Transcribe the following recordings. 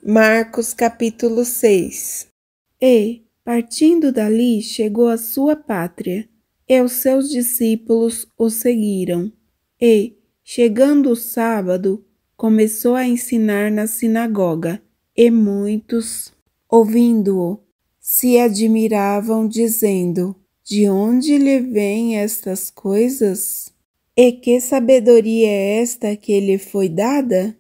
Marcos capítulo 6. E, partindo dali, chegou à sua pátria, e os seus discípulos o seguiram. E, chegando o sábado, começou a ensinar na sinagoga, e muitos, ouvindo-o, se admiravam, dizendo: de onde lhe vêm estas coisas? E que sabedoria é esta que lhe foi dada?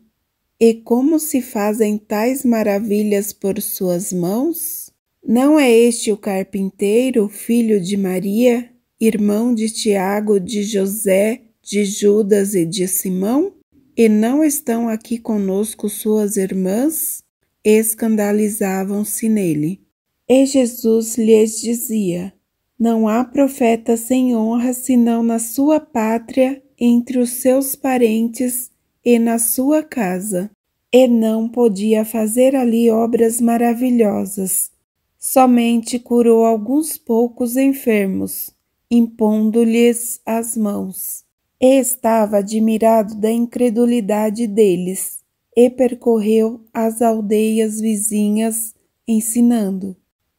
E como se fazem tais maravilhas por suas mãos? Não é este o carpinteiro, filho de Maria, irmão de Tiago, de José, de Judas e de Simão? E não estão aqui conosco suas irmãs? Escandalizavam-se nele. E Jesus lhes dizia: não há profeta sem honra senão na sua pátria, entre os seus parentes e na sua casa. E não podia fazer ali obras maravilhosas. Somente curou alguns poucos enfermos, impondo-lhes as mãos. E estava admirado da incredulidade deles, e percorreu as aldeias vizinhas, ensinando.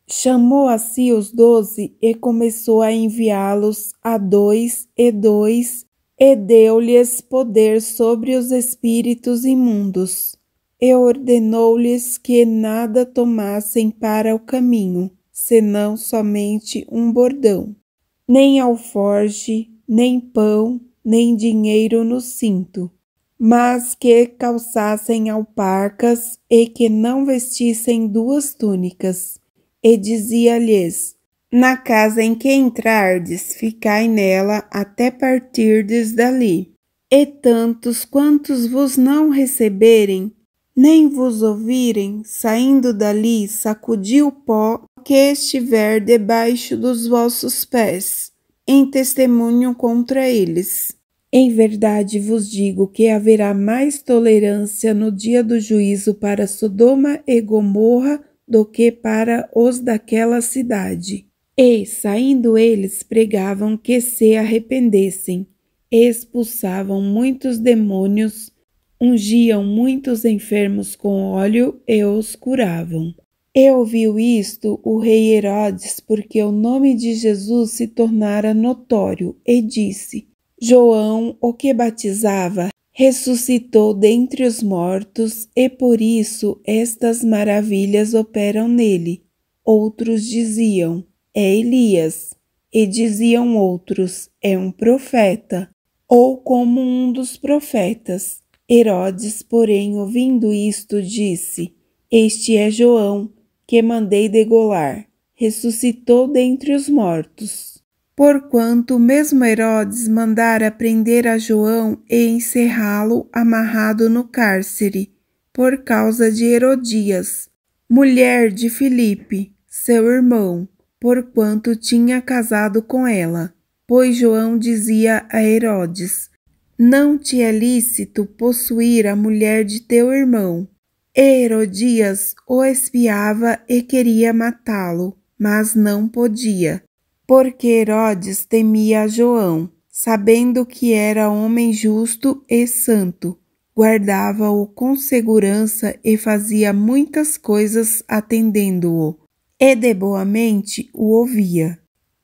Chamou a si os 12 e começou a enviá-los a dois, e deu-lhes poder sobre os espíritos imundos, e ordenou-lhes que nada tomassem para o caminho, senão somente um bordão, nem alforje, nem pão, nem dinheiro no cinto, mas que calçassem alparcas e que não vestissem 2 túnicas. E dizia-lhes: na casa em que entrardes, ficai nela até partirdes dali. E tantos quantos vos não receberem, nem vos ouvirem, saindo dali, sacudi o pó que estiver debaixo dos vossos pés, em testemunho contra eles. Em verdade vos digo que haverá mais tolerância no dia do juízo para Sodoma e Gomorra do que para os daquela cidade. E, saindo eles, pregavam que se arrependessem, expulsavam muitos demônios, ungiam muitos enfermos com óleo e os curavam. E ouviu isto o rei Herodes, porque o nome de Jesus se tornara notório, e disse: João, o que batizava, ressuscitou dentre os mortos, e por isso estas maravilhas operam nele. Outros diziam: é Elias, e diziam outros: é um profeta, ou como um dos profetas. Herodes, porém, ouvindo isto, disse: este é João, que mandei degolar, ressuscitou dentre os mortos. Porquanto mesmo Herodes mandara prender a João e encerrá-lo amarrado no cárcere, por causa de Herodias, mulher de Filipe, seu irmão, porquanto tinha casado com ela. Pois João dizia a Herodes: não te é lícito possuir a mulher de teu irmão. E Herodias o espiava e queria matá-lo, mas não podia, porque Herodes temia a João, sabendo que era homem justo e santo, guardava-o com segurança e fazia muitas coisas atendendo-o, e de boa mente o ouvia.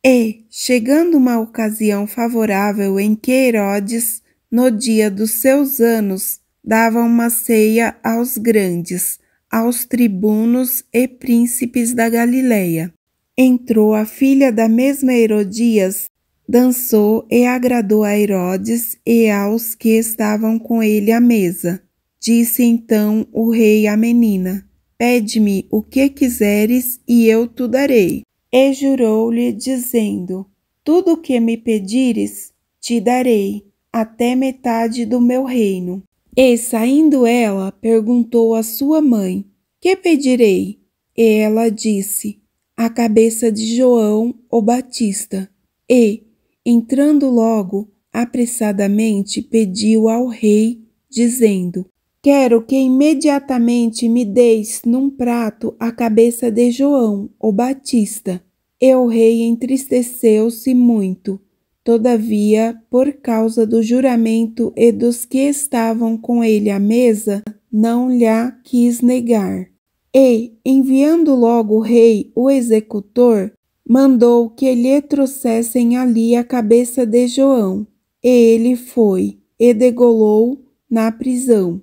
E, chegando uma ocasião favorável em que Herodes, no dia dos seus anos, dava uma ceia aos grandes, aos tribunos e príncipes da Galileia, entrou a filha da mesma Herodias, dançou e agradou a Herodes e aos que estavam com ele à mesa. Disse então o rei à menina: pede-me o que quiseres e eu te darei. E jurou-lhe, dizendo: tudo o que me pedires, te darei, até metade do meu reino. E, saindo ela, perguntou à sua mãe: que pedirei? E ela disse: a cabeça de João o Batista. E, entrando logo, apressadamente pediu ao rei, dizendo: quero que imediatamente me deis num prato a cabeça de João o Batista. E o rei entristeceu-se muito. Todavia, por causa do juramento e dos que estavam com ele à mesa, não lhe quis negar. E, enviando logo o rei o executor, mandou que lhe trouxessem ali a cabeça de João. E ele foi, e degolou na prisão.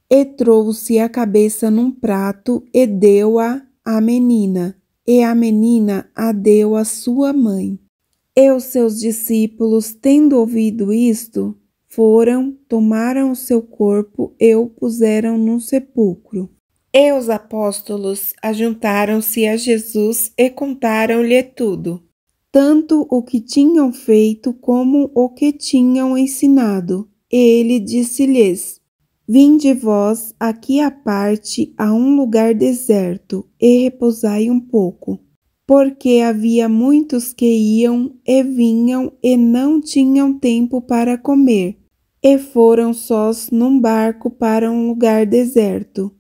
E trouxe a cabeça num prato, e deu-a à menina. E a menina a deu à sua mãe. E os seus discípulos, tendo ouvido isto, foram, tomaram o seu corpo e o puseram num sepulcro. E os apóstolos ajuntaram-se a Jesus e contaram-lhe tudo, tanto o que tinham feito como o que tinham ensinado. E ele disse-lhes: Vinde vós aqui à parte, a um lugar deserto, e repousai um pouco. Porque havia muitos que iam e vinham e não tinham tempo para comer, e foram sós num barco para um lugar deserto.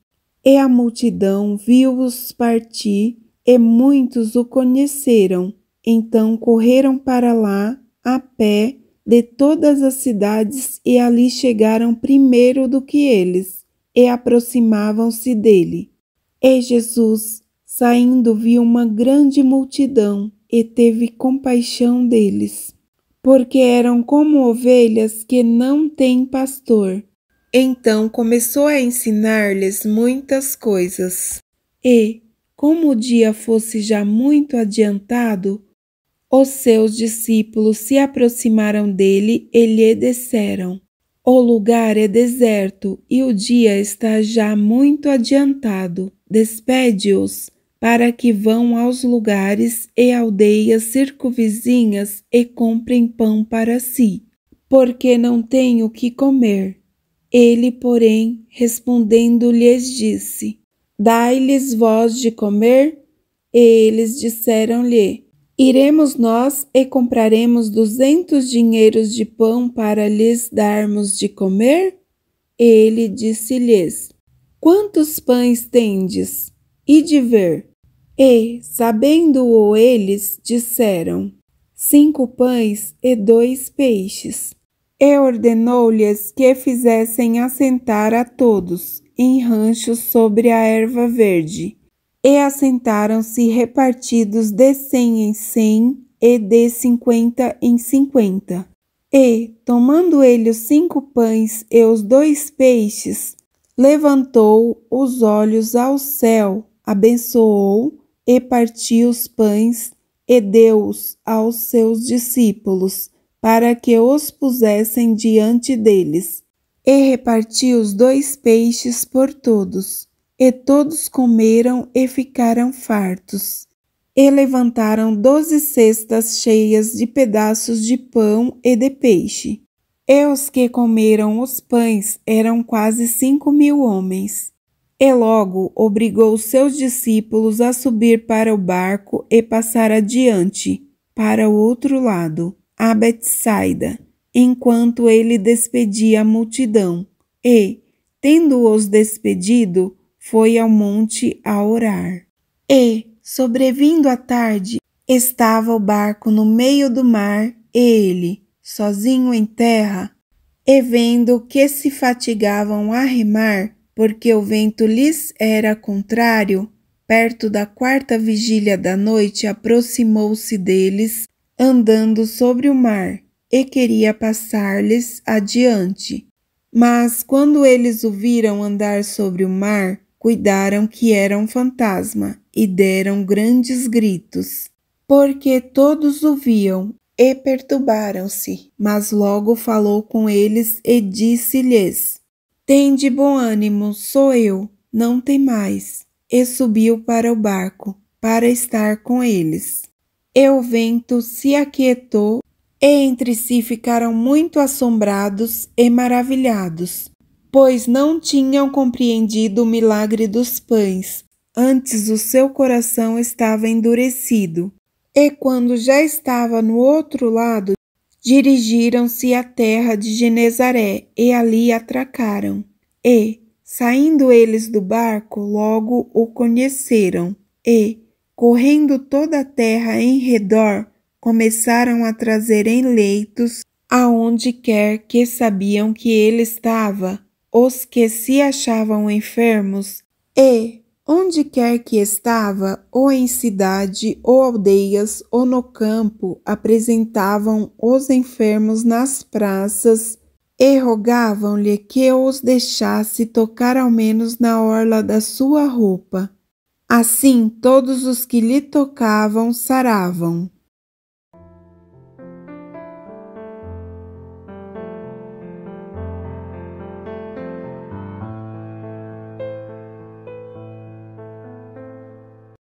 E a multidão viu-os partir, e muitos o conheceram. Então correram para lá, a pé, de todas as cidades, e ali chegaram primeiro do que eles, e aproximavam-se dele. E Jesus, saindo, viu uma grande multidão, e teve compaixão deles, porque eram como ovelhas que não têm pastor. Então começou a ensinar-lhes muitas coisas. E, como o dia fosse já muito adiantado, os seus discípulos se aproximaram dele e lhe disseram: O lugar é deserto e o dia está já muito adiantado. Despede-os, para que vão aos lugares e aldeias circunvizinhas e comprem pão para si, porque não têm o que comer. Ele, porém, respondendo, lhes disse: Dai-lhes vós de comer? E eles disseram-lhe: Iremos nós e compraremos 200 dinheiros de pão para lhes darmos de comer? E ele disse-lhes: Quantos pães tendes? Ide ver. E, sabendo-o eles, disseram: 5 pães e 2 peixes. E ordenou-lhes que fizessem assentar a todos em ranchos sobre a erva verde. E assentaram-se repartidos de 100 em 100 e de 50 em 50. E, tomando ele os 5 pães e os 2 peixes, levantou os olhos ao céu, abençoou e partiu os pães e deu-os aos seus discípulos, para que os pusessem diante deles. E repartiu os 2 peixes por todos. E todos comeram e ficaram fartos. E levantaram 12 cestas cheias de pedaços de pão e de peixe. E os que comeram os pães eram quase 5.000 homens. E logo obrigou os seus discípulos a subir para o barco e passar adiante, para o outro lado, a Betsaida, enquanto ele despedia a multidão. E, tendo-os despedido, foi ao monte a orar. E, sobrevindo a tarde, estava o barco no meio do mar, e ele, sozinho em terra, e vendo que se fatigavam a remar, porque o vento lhes era contrário, perto da 4ª vigília da noite aproximou-se deles, andando sobre o mar, e queria passar-lhes adiante. Mas quando eles o viram andar sobre o mar, cuidaram que era um fantasma, e deram grandes gritos, porque todos o viam, e perturbaram-se. Mas logo falou com eles e disse-lhes: Tende bom ânimo, sou eu, não temais. E subiu para o barco, para estar com eles. E o vento se aquietou, e entre si ficaram muito assombrados e maravilhados, pois não tinham compreendido o milagre dos pães, antes o seu coração estava endurecido. E quando já estava no outro lado, dirigiram-se à terra de Genezaré e ali atracaram. E, saindo eles do barco, logo o conheceram e, correndo toda a terra em redor, começaram a trazer em leitos, aonde quer que sabiam que ele estava, os que se achavam enfermos, e, Onde quer que estava, ou em cidade, ou aldeias, ou no campo, apresentavam os enfermos nas praças e rogavam-lhe que os deixasse tocar ao menos na orla da sua roupa. Assim, todos os que lhe tocavam saravam.